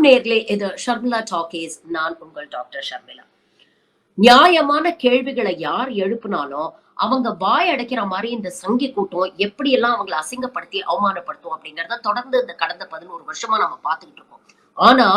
வணக்கம் நேயர்களே, இது ஷர்மிளா டாக்கீஸ். நான் உங்கள் டாக்டர் ஷர்மிளா. நியாயமான கேள்விகளை யார் எழுப்புனாலும் அவங்க வாய் அடைக்கிற மாதிரி இந்த சங்கி கூட்டம் எப்படி எல்லாம் அவங்களை அசிங்கப்படுத்தி அவமானப்படுத்தும் அப்படிங்கறத தொடர்ந்து இந்த கடந்த 11 வருஷமா நம்ம பார்த்துக்கிட்டு இருக்கோம். ஆனா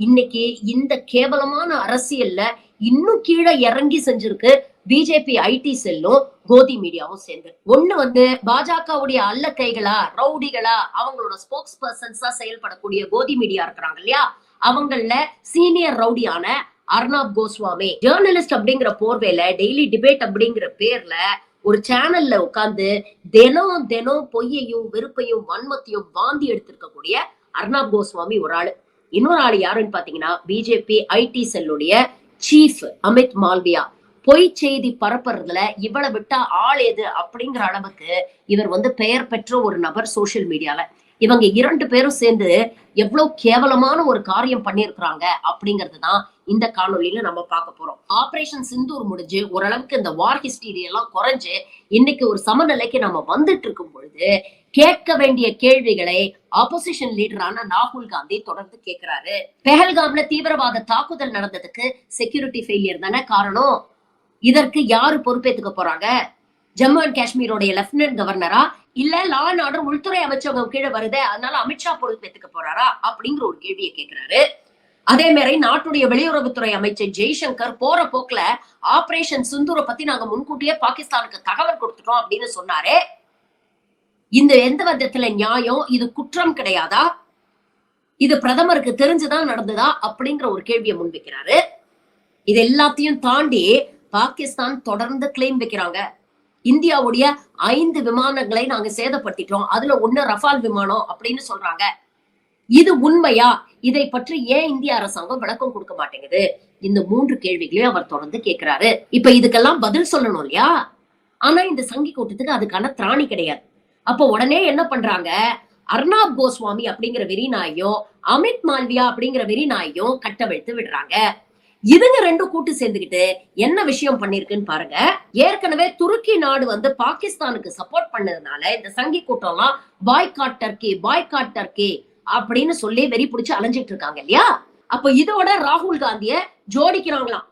இன்னைக்கு இந்த கேவலமான அரசியல்ல இன்னும் கீழே இறங்கி செஞ்சிருக்கு பிஜேபி ஐடி செல்லும் கோதி மீடியாவும் சேர்ந்து. ஒண்ணு பாஜகவுடைய அல்ல கைகளா ரவுடிகளா அவங்களோட ஸ்போக்ஸ் பர்சன்ஸா செயல்படக்கூடிய கோதி மீடியா இருக்கிறாங்க இல்லையா, அவங்கள சீனியர் ரவுடியான அர்னாப் கோஸ்வாமி ஜேர்னலிஸ்ட் அப்படிங்கிற போர்வேல டெய்லி டிபேட் அப்படிங்கிற பேர்ல ஒரு சேனல்ல உட்கார்ந்து தினம் பொய்யையும் வெறுப்பையும் வன்மத்தையும் வாந்தி எடுத்திருக்கக்கூடிய அர்னாப் கோஸ்வாமி ஒரு ஆளு. இன்னொரு ஆளு யாருன்னு பாத்தீங்கன்னா பிஜேபி ஐடி செல்லுடைய சீஃப் அமித் மால்வியா. பொய் செய்தி பரப்புறதுல இவ்வளவு விட்டா ஆள் எது அப்படிங்கிற அளவுக்கு இவர் பெயர் பெற்ற ஒரு நபர் சோசியல் மீடியால. இவங்க 2 பேரும் சேர்ந்து எவ்வளவு கேவலமான ஒரு காரியம் பண்ணிருக்கிறாங்க அப்படிங்கிறது தான் இந்த காணொலியில நம்ம பார்க்க போறோம். ஆபரேஷன் சிந்தூர் முடிஞ்சு ஓரளவுக்கு இந்த வார் ஹிஸ்டரி எல்லாம் குறைஞ்சு இன்னைக்கு ஒரு சமநிலைக்கு நம்ம வந்துட்டு இருக்கும் பொழுது கேட்க வேண்டிய கேள்விகளை ஆப்போசிஷன் லீடரான ராகுல் காந்தி தொடர்ந்து கேட்கிறாரு. பெஹல்காம்ல தீவிரவாத தாக்குதல் நடந்ததுக்கு செக்யூரிட்டி ஃபெயிலியர் தானே காரணம். இதற்கு யாரு பொறுப்பேற்றுக்க போறாங்க? ஜம்மு அண்ட் காஷ்மீரோடைய லெப்டினன்ட் கவர்னரா, இல்ல லா அண்ட் ஆர்டர் உள்துறை அமைச்சகம் கீழே வருது அதனால அமித்ஷா பொறுப்பேற்றுக்க போறாரா அப்படிங்கிற ஒரு கேள்வியை கேட்கிறாரு. அதே மாதிரி நாட்டுடைய வெளியுறவுத்துறை அமைச்சர் ஜெய்சங்கர் போற போக்குல ஆபரேஷன் சிந்தூரை பத்தி நாங்க முன்கூட்டியே பாகிஸ்தானுக்கு தகவல் கொடுத்துட்டோம் அப்படின்னு சொன்னாரு. இந்த எந்த விதத்துல நியாயம்? இது குற்றம் கிடையாதா? இது பிரதமருக்கு தெரிஞ்சுதான் நடந்ததா அப்படிங்கிற ஒரு கேள்வியை முன்வைக்கிறாரு. இது எல்லாத்தையும் தாண்டி பாகிஸ்தான் தொடர்ந்து கிளைம் வைக்கிறாங்க. இந்தியாவுடைய 5 விமானங்களை நாங்க சேதப்படுத்திட்டோம், அதுல 1 ரஃபால் விமானம் அப்படின்னு சொல்றாங்க. இது உண்மையா? இதை பற்றி ஏன் இந்திய அரசாங்கம் விளக்கம் கொடுக்க மாட்டேங்குது? இந்த 3 கேள்விகளையும் அவர் தொடர்ந்து கேட்கிறாரு. இப்ப இதுக்கெல்லாம் பதில் சொல்லணும் இல்லையா? ஆனா இந்த சங்கி கூட்டத்துக்கு அதுக்கான திராணி கிடையாது. அப்ப உடனே என்ன பண்றாங்க? அர்னாப் கோஸ்வாமி அப்படிங்கிற வெறிநாயும் அமித் மால்வியா அப்படிங்கிற வெறிநாயும் கட்டவிழ்த்து விடுறாங்க. இதுங்க 2 கூட்டு சேர்ந்துக்கிட்டு என்ன விஷயம் பண்ணிருக்குன்னு பாருங்க. ஏற்கனவே துருக்கி நாடு பாகிஸ்தானுக்கு சப்போர்ட் பண்ணதுனால இந்த சங்கி கூட்டம் எல்லாம் பாய்காட் டர்க்கி அப்படின்னு சொல்லி வெறி பிடிச்சு அலைஞ்சிட்டு இருக்காங்க இல்லையா? அப்ப இதோட ராகுல் காந்திய ஜோடிக்கிறாங்களாம்.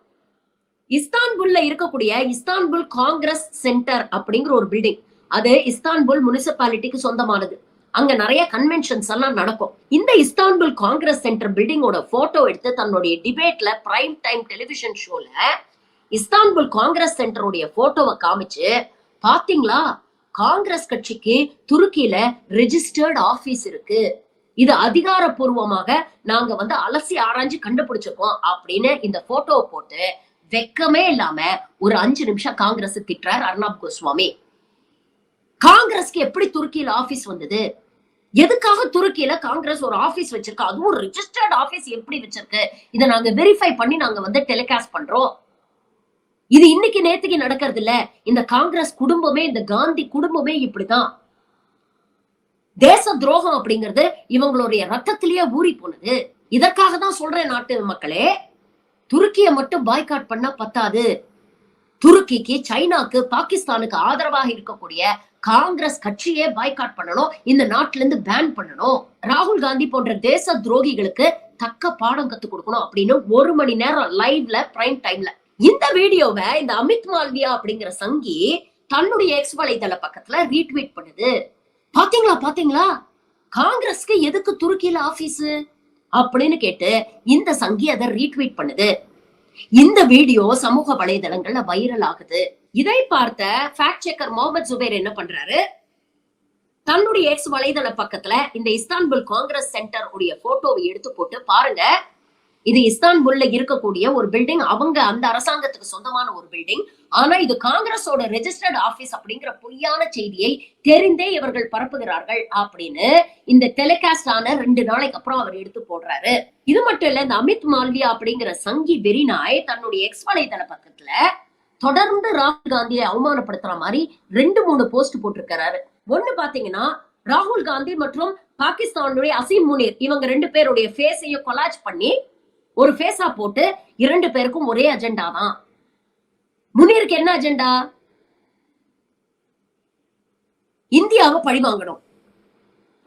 இஸ்தான்புல்ல இருக்கக்கூடிய இஸ்தான்புல் காங்கிரஸ் சென்டர் அப்படிங்கிற ஒரு பில்டிங், அது இஸ்தான்புல் முனிசிபாலிட்டிக்கு சொந்தமானது. அங்க நிறைய கன்வென்ஷன்ஸ் எல்லாம் நடக்கும். இந்த இஸ்தான்புல் காங்கிரஸ் சென்டர் பில்டிங்கோட போட்டோ எடுத்து தன்னுடைய டிபேட்ல பிரைம் டைம் டெலிவிஷன் ஷோல இஸ்தான்புல் காங்கிரஸ் சென்டருடைய போட்டோவை காமிச்சு, பாத்தீங்களா காங்கிரஸ் கட்சிக்கு துருக்கியில ரெஜிஸ்டர்ட் ஆபீஸ் இருக்கு, இது அதிகாரப்பூர்வமாக நாங்க அலசி ஆராய்ஞ்சு கண்டுபிடிச்சிருக்கோம் அப்படின்னு இந்த போட்டோவை போட்டு வெக்கமே இல்லாம ஒரு 5 நிமிஷம் காங்கிரஸ் திட்டுறார் அர்னாப் கோஸ்வாமி. காங்கிரஸ்க்கு எப்படி துருக்கியில ஆபீஸ் வந்தது? எதுக்காக துருக்கியில காங்கிரஸ் ஒரு ஆபீஸ் வச்சிருக்கு? அதுவும் ஒரு ரெஜிஸ்டர்ட் ஆபீஸ் எப்படி வச்சிருக்கு? இதை நாங்க வெரிஃபை பண்ணி நாங்க டெலிகாஸ்ட் பண்றோம். இது இன்னைக்கு நேத்துக்கு நடக்கிறது இல்ல. இந்த காங்கிரஸ் குடும்பமே, இந்த காந்தி குடும்பமே இப்படிதான். தேச துரோகம் அப்படிங்கிறது இவங்களுடைய ரத்தத்திலேயே ஊறி போனது. இதற்காக தான் சொல்றேன் நாட்டு மக்களே, துருக்கியை மட்டும் பாய்காட் பண்ணா பத்தாது. துருக்கிக்கு, சைனாக்கு, பாகிஸ்தானுக்கு ஆதரவாக இருக்கக்கூடிய காங்கிரஸ் கட்சியே பாய்காட் பண்ணணும், இந்த நாட்டுல இருந்து பேன் பண்ணணும். ராகுல் காந்தி போன்ற தேச துரோகிகளுக்கு தக்க பாடம் கத்து கொடுக்கணும் அப்படின்னு 1 மணி நேரம் லைவ்ல பிரைம் டைம்ல இந்த வீடியோவை இந்த அமித் மால்வியா அப்படிங்கிற சங்கி தன்னுடைய எக்ஸ் வலைதள பக்கத்துல ரீட்வீட் பண்ணுது. பாத்தீங்களா காங்கிரஸ்க்கு எதுக்கு துருக்கியில ஆபீஸ் அப்படின்னு கேட்டு இந்த சங்கி அதை ரீட்வீட் பண்ணுது. இந்த வீடியோ சமூக வலைதளங்கள்ல வைரல் ஆகுது. இதை பார்த்த ஃபேக்ட் செக்கர் முகமது ஜுபைர் என்ன பண்றாரு? தன்னுடைய எக்ஸ் வலைதள பக்கத்துல இந்த இஸ்தான்புல் காங்கிரஸ் சென்டர் உடைய போட்டோவை எடுத்து போட்டு பாருங்க, இது இஸ்தான்புல்ல இருக்கக்கூடிய ஒரு பில்டிங், அவங்க அந்த அரசாங்கத்துக்கு சொந்தமான ஒரு பில்டிங். ஆனா இது காங்கிரஸோட ரெஜிஸ்டர்ட் ஆபீஸ் அப்படிங்கிற பொய்யான செய்தியை தெரிந்தே இவர்கள் பரப்புகிறார்கள் அப்படின்னு இந்த டெலிகாஸ்ட் ஆன 2 நாளைக்கு அப்புறம் அவர் எடுத்து போடுறாரு. இது மட்டும் இல்ல, இந்த அமித் மால்வியா அப்படிங்கிற சங்கி வெறிநாய் தன்னுடைய எக்ஸ் வலைதள பக்கத்துல தொடர்ந்து ராகுல் காந்தியை அவமானப்படுத்துற மாதிரி 2-3 போஸ்ட் போட்டிருக்கிறாரு. ஒண்ணு பாத்தீங்கன்னா, ராகுல் காந்தி மற்றும் பாகிஸ்தானுடைய அசீம் முனீர் இவங்க 2 பேருடைய ஃபேஸையும் கொலாஜ் பண்ணி ஒரு ஃபேஸா போட்டு 2 பேருக்கும் ஒரே அஜெண்டா தான். முனீருக்கு என்ன அஜெண்டா? இந்தியாவை பழி வாங்கணும்.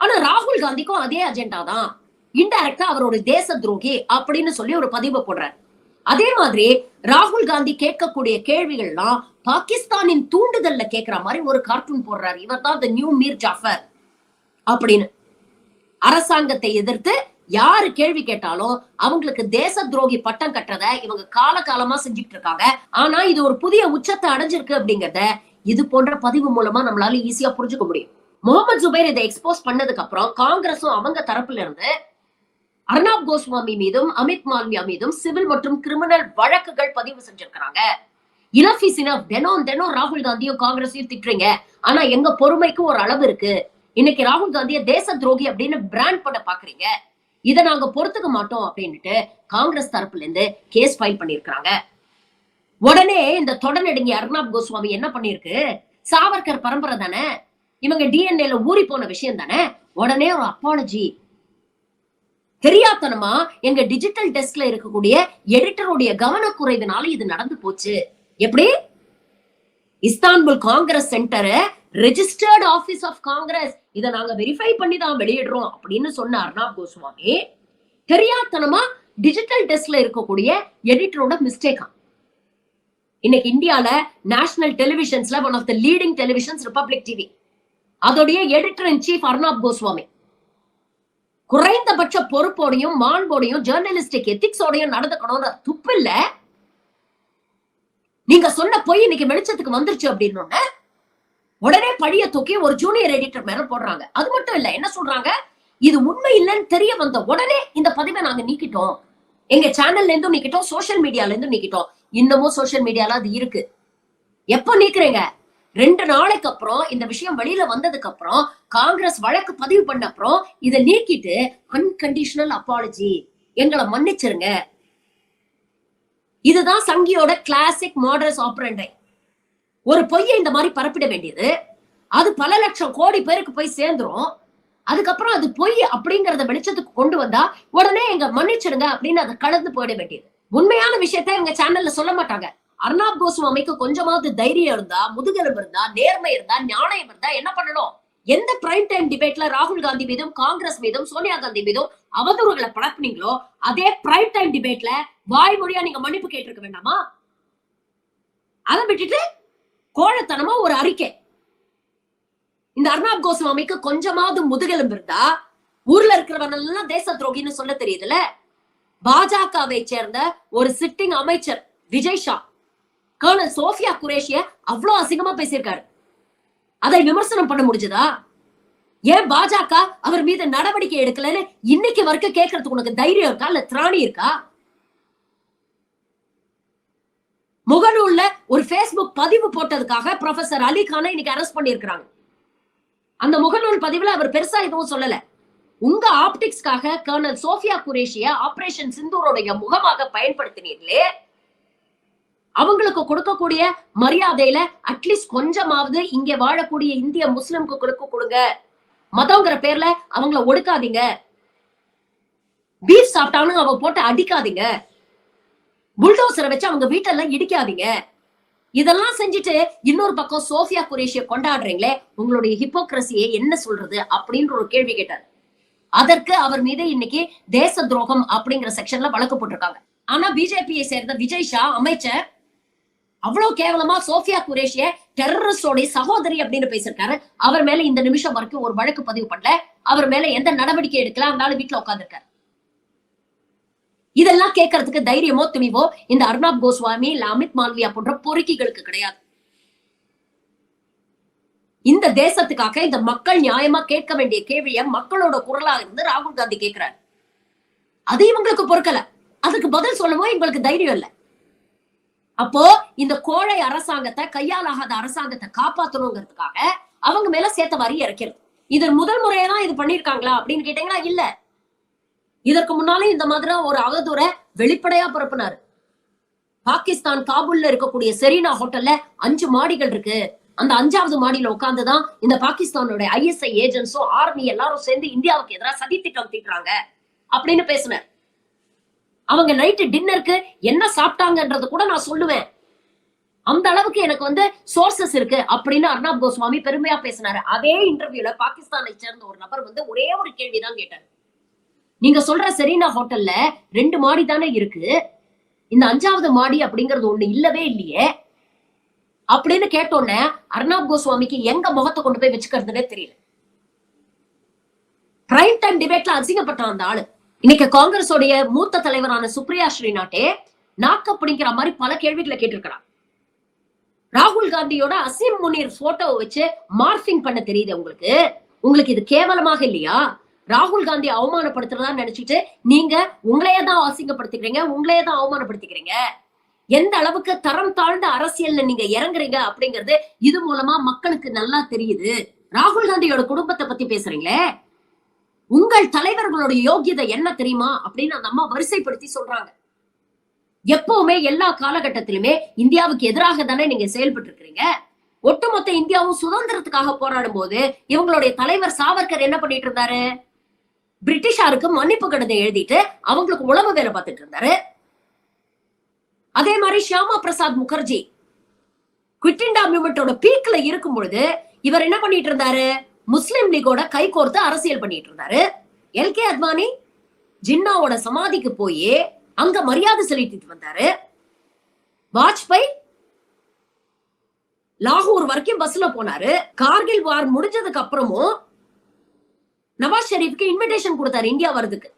ஆனா ராகுல் காந்திக்கும் அதே அஜெண்டா தான். இன்டைரக்டா அவரோட தேச துரோகி அப்படின்னு சொல்லி ஒரு பதிவு போடுறாரு. அதே மாதிரி ராகுல் காந்தி கேட்கக்கூடிய கேள்விகள்லாம் பாகிஸ்தானின் தூண்டுதல்ல கேட்கிற மாதிரி ஒரு கார்ட்டூன் போடுறாரு. இவர் தான் தி நியூ மீர் ஜாஃபர் அப்படின்னு. அரசாங்கத்தை எதிர்த்து யாரு கேள்வி கேட்டாலும் அவங்களுக்கு தேச துரோகி பட்டம் கட்டுறத இவங்க காலகாலமா செஞ்சுட்டு இருக்காங்க. ஆனா இது ஒரு புதிய உச்சத்தை அடைஞ்சிருக்கு அப்படிங்கறத இது போன்ற பதிவு மூலமா நம்மளால ஈஸியா புரிஞ்சுக்க முடியும். முகமது ஜுபைர் இதை எக்ஸ்போஸ் பண்ணதுக்கு அப்புறம் காங்கிரஸும் அவங்க தரப்புல இருந்து அர்னாப் கோஸ்வாமி மீதும் அமித் மால்வியா மீதும் சிவில் மற்றும் கிரிமினல் வழக்குகள் பதிவு செஞ்சிருக்காங்க. Enough is enough. தினம் ராகுல் காந்தியும் காங்கிரஸையும் திட்டுறீங்க. ஆனா எங்க பொறுமைக்கு ஒரு அளவு இருக்கு. இன்னைக்கு ராகுல் காந்திய தேச துரோகி அப்படின்னு பிராண்ட் பண்ண பாக்குறீங்க. இதை நாங்க பொறுத்துக்க மாட்டோம் அப்படின்ட்டு காங்கிரஸ் தரப்புல இருந்து கேஸ் ஃபைல் பண்ணிருக்காங்க. உடனே இந்த தொடர்நெடுங்கி அர்னாப் கோஸ்வாமி என்ன பண்ணிருக்கு, சாவர்கர் பரம்பரை தானே, இவங்க டிஎன்ஏல ஊறி போன விஷயம் தானே, உடனே ஒரு அப்பாலஜி. தெரியாதனமா எங்க டிஜிட்டல் டெஸ்க்ல இருக்கக்கூடிய எடிட்டருடைய கவனக்குறைவினால இது நடந்து போச்சு. எப்படி? Istanbul congress center registered office of congress, இதை நாங்க வெரிஃபை பண்ணி தான் வெளியிடுறோம் அப்படின்னு சொன்ன அர்னாப் கோஸ்வாமி தெரியாதனமா டிஜிட்டல் டெஸ்க்ல இருக்கக்கூடிய எடிட்டரோட மிஸ்டேக்கா. இன்னைக்கு இந்தியால நேஷனல் டெலிவிஷன்ஸ்ல one of the leading televisions Republic TV, அதோடைய editor in chief Arnab Goswami குறைந்தபட்ச பொறுப்போடையும் மாண்போடையும் ஜேர்னலிஸ்டிக் எத்திக்ஸோடையும் நடந்துக்கணும்னு துப்பு இல்ல. நீங்க சொன்ன பொய் இன்னைக்கு வெளிச்சத்துக்கு வந்துருச்சு அப்படின்னு உடனே பழிய தூக்கி ஒரு ஜூனியர் எடிட்டர் மேல போடுறாங்க. அது மட்டும் இல்ல, என்ன சொல்றாங்க, இது உண்மை இல்லைன்னு தெரிய வந்த உடனே இந்த பதிவை நாங்க நீக்கிட்டோம், எங்க சேனல்ல இருந்தும் நீக்கிட்டோம், சோசியல் மீடியால இருந்தும் நீக்கிட்டோம். இன்னமும் சோசியல் மீடியால அது இருக்கு. எப்ப நீக்குறீங்க? 2 நாளைக்கு அப்புறம் இந்த விஷயம் வெளியில வந்ததுக்கு அப்புறம் காங்கிரஸ் வழக்கு பதிவு பண்ண அப்புறம் இதை நீக்கிட்டு அன்கண்டிஷனல் அப்பாலஜி, எங்களை மன்னிச்சிருங்க. இதுதான் சங்கியோட கிளாசிக் மாடர்ஸ் ஆபரண்டை. ஒரு பொய்யை இந்த மாதிரி பரப்பிட வேண்டியது, அது பல லட்சம் கோடி பேருக்கு போய் சேர்ந்துரும். அதுக்கப்புறம் அது பொய் அப்படிங்கறத வெளிச்சத்துக்கு கொண்டு வந்தா உடனே எங்க மன்னிச்சிடுங்க அப்படின்னு அதை கடந்து போயிட வேண்டியது. உண்மையான விஷயத்த எங்க சேனல்ல சொல்ல மாட்டாங்க. அர்னாப் கோஸ்வாமிக்கு கொஞ்சமாவது தைரியம் இருந்தா, முதுகெலும்பு இருந்தா, நேர்மை இருந்தா, ஞானம் இருந்தா என்ன பண்ணணும்? எந்த பிரைம் டைம் டிபேட்ல ராகுல் காந்தி மீதும் காங்கிரஸ் மீதும் சோனியா காந்தி மீதும் அவதூறுகளை பரப்புனீங்களோ அதே பிரைம் டைம் டிபேட்ல வாய்மொழியா நீங்க மன்னிப்பு கேட்டிருக்க வேண்டாமா? அதை விட்டுட்டு கோழத்தனமா ஒரு அறிக்கை. இந்த அர்னாப் கோஸ்வாமிக்கு கொஞ்சமாவது முதுகெலும்பு இருந்தா ஊர்ல இருக்கிறவனெல்லாம் தேச துரோகின்னு சொல்ல தெரியுதுல. பாஜகவை சேர்ந்த ஒரு சிட்டிங் அமைச்சர் விஜய் ஷா கர்னல் சோஃபியா குரேஷிய அவ்வளவு அசிங்கமா பேசியிருக்காரு. அதை விமர்சனம் பண்ண முடிஞ்சதா? ஏன் பாஜக அவர் மீது நடவடிக்கை எடுக்கலன்னு இன்னைக்கு வரைக்கும் கேட்கறதுக்கு உனக்கு தைரியம் இருக்கா, இல்ல திராணி இருக்கா? முகநூல்ல ஒரு பேஸ்புக் பதிவு போட்டதுக்காக ப்ரொஃபசர் அலி கானை இன்னைக்கு அரெஸ்ட் பண்ணிருக்காங்க. அந்த முகநூல் பதிவுல அவர் பெருசா எதுவும் சொல்லல. உங்க ஆப்டிக்ஸ்க்காக கர்னல் சோஃபியா குரேஷிய ஆபரேஷன் சிந்தூரோடைய முகமாக பயன்படுத்தினீர்களே, அவங்களுக்கு கொடுக்கக்கூடிய மரியாதையில அட்லீஸ்ட் கொஞ்சமாவது இங்க வாழக்கூடிய இந்திய முஸ்லிம்களுக்கு கொடுங்க. மதங்கிற பேர்ல அவங்கள ஒடுக்காதீங்க. பீஃப் சாப்பிட்டாலும் அவ போட்டு அடிக்காதீங்க. புல்டோசரை வச்சு அவங்க வீட்டெல்லாம் இடிக்காதீங்க. இதெல்லாம் செஞ்சுட்டு இன்னொரு பக்கம் சோஃபியா குரேஷிய கொண்டாடுறீங்களே, உங்களுடைய ஹிப்போக்ரசியை என்ன சொல்றது அப்படின்ற ஒரு கேள்வி கேட்டார். அதற்கு அவர் மீது இன்னைக்கு தேச துரோகம் அப்படிங்கிற செக்ஷன்ல வழக்கு போட்டிருக்காங்க. ஆனா பிஜேபியை சேர்ந்த விஜய் ஷா அமைச்சர் அவ்வளவு கேவலமா சோஃபியா குரேஷிய டெரரிஸ்டோட சகோதரி அப்படின்னு பேசிருக்காரு. அவர் மேல இந்த நிமிஷம் வரைக்கும் ஒரு வழக்கு பதிவு பண்ணல. அவர் மேல எந்த நடவடிக்கை எடுக்கலாம், அதனால வீட்டுல உட்கார்ந்துருக்காரு. இதெல்லாம் கேட்கறதுக்கு தைரியமோ துணிவோ இந்த அர்னாப் கோஸ்வாமி இல்ல அமித் மால்வியா போன்ற பொறுக்கிகளுக்கு கிடையாது. இந்த தேசத்துக்காக இந்த மக்கள் நியாயமா கேட்க வேண்டிய கேள்விய மக்களோட குரலா இருந்து ராகுல் காந்தி கேட்கிறார். அது இவங்களுக்கு பொறுக்கல. அதுக்கு பதில் சொல்லவும் இவங்களுக்கு தைரியம் இல்ல. அப்போ இந்த கோழை அரசாங்கத்தை, கையாலாகாத அரசாங்கத்தை காப்பாற்றணுங்கிறதுக்காக அவங்க மேல சேர்த்த வரி இறக்கிறது. இது முதல் முறையதான் இது பண்ணிருக்காங்களா அப்படின்னு கேட்டீங்கன்னா இல்ல. இதற்கு முன்னாலே இந்த மாதிரி ஒரு அவதூற வெளிப்படையா பரப்புனாரு. பாகிஸ்தான் காபூல்ல இருக்கக்கூடிய செரீனா ஹோட்டல்ல 5 மாடிகள் இருக்கு. அந்த 5வது மாடியில உட்கார்ந்துதான் இந்த பாகிஸ்தானோட ISI ஏஜென்ட்ஸும் ஆர்மி எல்லாரும் சேர்ந்து இந்தியாவுக்கு எதிராக சதி திட்டம் தீட்டுறாங்க அப்படின்னு பேசினார். அவங்க நைட்டு டின்னருக்கு என்ன சாப்பிட்டாங்கன்றது கூட நான் சொல்லுவேன். அந்த அளவுக்கு எனக்கு சோர்சஸ் இருக்கு அப்படின்னு அர்னாப் கோஸ்வாமி பெருமையா பேசினாரு. அதே இன்டர்வியூல பாகிஸ்தானை சேர்ந்த ஒரு நபர் ஒரே ஒரு கேள்விதான் கேட்டார். நீங்க சொல்ற செரீனா ஹோட்டல்ல 2 மாடி தானே இருக்கு, இந்த 5வது மாடி அப்படிங்கிறது ஒண்ணு இல்லவே இல்லையே அப்படின்னு கேட்டோன்னே அர்னாப் கோஸ்வாமிக்கு எங்க முகத்தை கொண்டு போய் வச்சுக்கிறதுனே தெரியல. பிரைம் டைம் டிபேட்ல அசிங்கப்பட்டான் அந்த ஆளு. இன்னைக்கு காங்கிரஸ் உடைய மூத்த தலைவரான சுப்ரியா ஸ்ரீநாட்டே நாக்க பிடிக்கிற மாதிரி பல கேள்விகளை கேட்டிருக்கிறார். ராகுல் காந்தியோட அசீம் முனீர் போட்டோவை வச்சு மார்பிங் பண்ண தெரியுது உங்களுக்கு. உங்களுக்கு இது கேவலமாக இல்லையா? ராகுல் காந்தி அவமானப்படுத்துறதா நினைச்சிட்டு நீங்க உங்களையே தான் அசிங்கப்படுத்திக்கிறீங்க, உங்களையே தான் அவமானப்படுத்திக்கிறீங்க. எந்த அளவுக்கு தரம் தாழ்ந்த அரசியல்ல நீங்க இறங்குறீங்க அப்படிங்கிறது இது மூலமா மக்களுக்கு நல்லா தெரியுது. ராகுல் காந்தியோட குடும்பத்தை பத்தி பேசுறீங்களே, உங்கள் தலைவர்களுடைய யோகியதை என்ன தெரியுமா அப்படின்னு அந்த அம்மா வரிசைப்படுத்தி சொல்றாங்க. எப்பவுமே எல்லா காலகட்டத்திலுமே இந்தியாவுக்கு எதிராக தானே நீங்க செயல்பட்டு இருக்கிறீங்க. ஒட்டுமொத்த இந்தியாவும் சுதந்திரத்துக்காக போராடும் போது இவங்களுடைய தலைவர் சாவர்கர் என்ன பண்ணிட்டு இருந்தாரு? பிரிட்டிஷாருக்கு மன்னிப்பு கடிதம் எழுதிட்டு அவங்களுக்கு உளவு வேலை பார்த்துட்டு இருந்தாரு. அதே மாதிரி ஷியாமா பிரசாத் முகர்ஜி குவிட் இண்டியா மூவ்மெண்டோட பீக்ல இருக்கும் பொழுது இவர் என்ன பண்ணிட்டு இருந்தாரு? முஸ்லிம் லீகோட கை கோர்த்து அரசியல் பண்ணிட்டு இருந்தாரு. எல்கே அத்வானி ஜின்னாவோட சமாதிக்கு போய் அங்க மரியாதை செலுத்திட்டு வந்தாரு. வாஜ்பாய் லாகூர் வரைக்கும் பஸ்ல போனாரு. கார்கில் வார் முடிஞ்சதுக்கு அப்புறமும் நவாஸ் ஷெரீஃப்க்கு இன்விடேஷன் கொடுத்தாரு இந்தியா வரதுக்கு.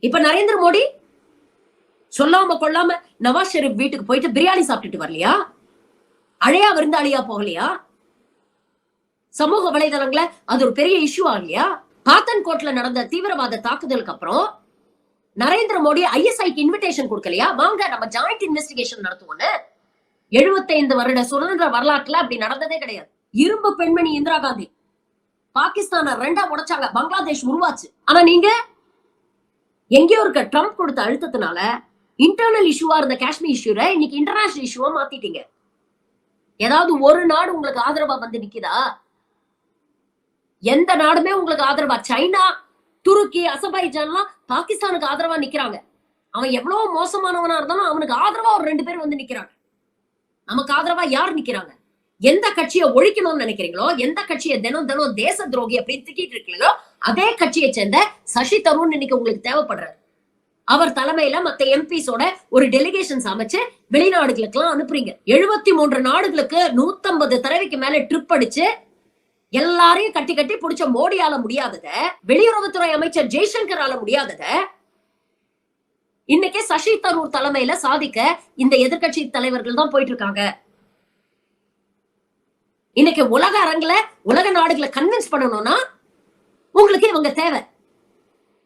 இப்ப நரேந்திர மோடி சொல்லாம கொள்ளாம நவாஸ் ஷெரீப் வீட்டுக்கு போயிட்டு பிரியாணி சாப்பிட்டுட்டு வரலையா? அழையா விருந்தாளியா போகலையா? சமூக வலைதளங்கள அது ஒரு பெரிய இஷ்யூ ஆகலையா? பாத்தன்கோட்ல நடந்த தீவிரவாத தாக்குதலுக்கு அப்புறம் நரேந்திர மோடி ஐஎஸ்ஐக்கு இன்விடேஷன் கொடுக்கலையா? வாங்க நம்ம ஜாயிண்ட் இன்வெஸ்டிகேஷன் நடத்துவோம்னு. 75 வருட சுதந்திர வரலாற்றுல அப்படி நடந்ததே கிடையாது. இரும்பு பெண்மணி இந்திரா காந்தி பாகிஸ்தான 2ஆ உடைச்சாங்க, பங்களாதேஷ் உருவாச்சு. ஆனா நீங்க எங்கேயோ இருக்க ட்ரம்ப் கொடுத்த அழுத்தத்தினால இன்டர்னல் இஷ்யூவா இருந்த காஷ்மீர் இஷ்யூரை இன்னைக்கு இன்டர்நேஷனல் இஷ்யூவா மாத்திட்டீங்க. ஏதாவது ஒரு நாடு உங்களுக்கு ஆதரவா வந்து நிக்குதா? எந்த நாடுமே உங்களுக்கு ஆதரவா? சைனா, துருக்கி, அசர்பைஜான்லாம் பாகிஸ்தானுக்கு ஆதரவா நிக்கிறாங்க. அவன் எவ்வளவு மோசமானவனா இருந்தாலும் அவனுக்கு ஆதரவா ஒரு 2 பேர் வந்து நிக்கிறாங்க. நமக்கு ஆதரவா யார் நிக்கிறாங்க? எந்த கட்சியை ஒழிக்கணும்னு நினைக்கிறீங்களோ, எந்த கட்சியை தினம் தினம் தேச துரோகி அப்படின்னு திட்டிட்டு இருக்கீங்களோ அதே கட்சியை சேர்ந்த சசி தரூர் இன்னைக்கு உங்களுக்கு தேவைப்படுறாரு. அவர் தலைமையில மத்த எம்பிஸோட ஒரு டெலிகேஷன் அமைச்சு வெளிநாடுகளுக்கு எல்லாம் அனுப்புறீங்க. 73 நாடுகளுக்கு 150 தடவைக்கு மேல ட்ரிப் அடிச்சு எல்லாரையும் கட்டி கட்டி பிடிச்ச மோடியால முடியாதத, வெளியுறவுத்துறை அமைச்சர் ஜெய்சங்கரால முடியாதத இன்னைக்கு சசி தரூர் தலைமையில சாதிக்க இந்த எதிர்கட்சி தலைவர்கள் தான் போயிட்டு இருக்காங்க. இன்னைக்கு உலக அரங்குல உலக நாடுகளை கன்வின்ஸ் பண்ணணும்னா உங்களுக்கு இவங்க தேவை.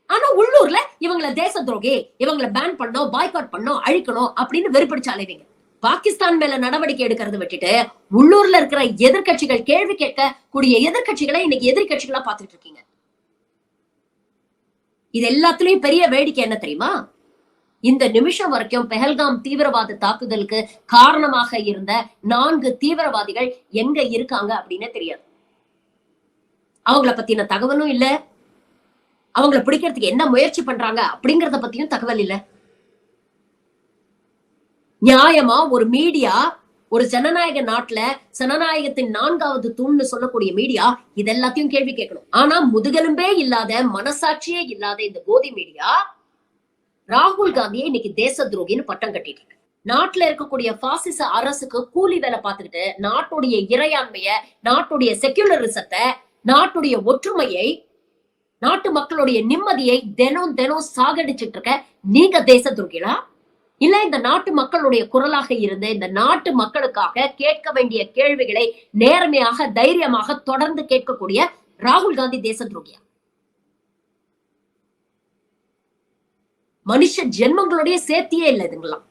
ஆனா உள்ளூர்ல இவங்களை தேச துரோகி, இவங்களை பேன் பண்ணோம், பாய்காட் பண்ணோம், அழிக்கணும் அப்படின்னு வெறுப்பிடிச்சு அலைவீங்க. பாகிஸ்தான் மேல நடவடிக்கை எடுக்கிறத விட்டுட்டு உள்ளூர்ல இருக்கிற எதிர்கட்சிகள், கேள்வி கேட்க கூடிய எதிர்கட்சிகளை இன்னைக்கு எதிர்கட்சிகளா பாத்துட்டு இருக்கீங்க. இது எல்லாத்துலயும் பெரிய வேடிக்கை என்ன தெரியுமா? இந்த நிமிஷம் வரைக்கும் பெஹல்காம் தீவிரவாத தாக்குதலுக்கு காரணமாக இருந்த 4 தீவிரவாதிகள் எங்க இருக்காங்க அப்படின்னு தெரியாது. அவங்கள பத்தின தகவலும் இல்ல, அவங்கள பிடிக்கிறதுக்கு என்ன முயற்சி பண்றாங்க அப்படிங்கறத பத்தியும் தகவல் இல்ல. நியாயமா ஒரு மீடியா, ஒரு ஜனநாயக நாட்டுல ஜனநாயகத்தின் 4வது தூண்னு சொல்லக்கூடிய மீடியா இதெல்லாத்தையும் கேள்வி கேட்கணும். ஆனா முதுகெலும்பே இல்லாத, மனசாட்சியே இல்லாத இந்த கோதி மீடியா ராகுல் காந்தியை இன்னைக்கு தேச துரோகின்னு பட்டம் கட்டிட்டு இருக்கு. நாட்டுல இருக்கக்கூடிய பாசிச அரசுக்கு கூலி வேலை பார்த்துக்கிட்டு நாட்டுடைய இறையாண்மைய, நாட்டுடைய செக்யூலரிசத்தை, நாட்டுடைய ஒற்றுமையை, நாட்டு மக்களுடைய நிம்மதியை தினம் தினம் சாகடிச்சிட்டு இருக்க நீங்க தேச துரோகிகளா? இல்ல இந்த நாட்டு மக்களுடைய குரலாக இருந்து இந்த நாட்டு மக்களுக்காக கேட்க வேண்டிய கேள்விகளை நேர்மையாக, தைரியமாக தொடர்ந்து கேட்கக்கூடிய ராகுல் காந்தி தேச துரோகியா? மனுஷ ஜென்மங்களுடைய சேர்த்தியே இல்லை இதுங்களாம்.